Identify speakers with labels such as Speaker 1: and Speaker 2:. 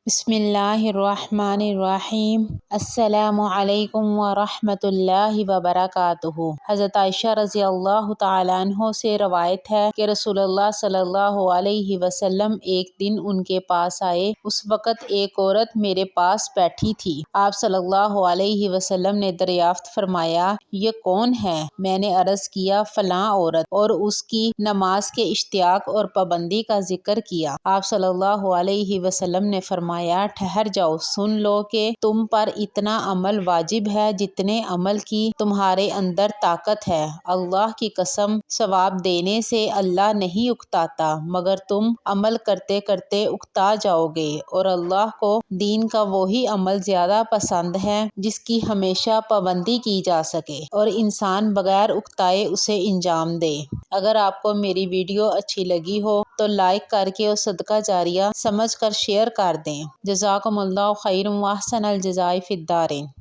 Speaker 1: बिस्मिल्लाहिर्रहमानिर्रहीम। अस्सलामु अलैकुम वरहमतुल्लाहि वबरकातुहू। हज़रत आयशा रज़ी अल्लाह तआला अन्हा से रवायत है कि रसूलुल्लाह सल्लल्लाहु अलैहि वसल्लम एक दिन उनके पास आए। उस वक़्त एक औरत मेरे पास बैठी थी। आप सल्लल्लाहु अलैहि वसल्लम ने दरियाफ्त फरमाया, ये कौन है? मैंने अर्ज़ किया, फलां औरत, और उसकी नमाज के इश्तियाक और पाबंदी का जिक्र किया। आप सल्लल्लाहु अलैहि वसल्लम ने फरमाया, ठहर जाओ, सुन लो कि तुम पर इतना अमल वाजिब है जितने अमल की तुम्हारे अंदर ताकत है। अल्लाह की कसम, सवाब देने से अल्लाह नहीं उकताता, मगर तुम अमल करते करते उकता जाओगे। और अल्लाह को दीन का वही अमल ज्यादा पसंद है जिसकी हमेशा पाबंदी की जा सके और इंसान बगैर उकताए उसे इंजाम दे। अगर आपको मेरी वीडियो अच्छी लगी हो तो लाइक करके और सदका जारिया समझ कर शेयर कर दें। जज़ाकुमुल्लाहु खैरन व अहसनल जज़ाए फिद्दारिन।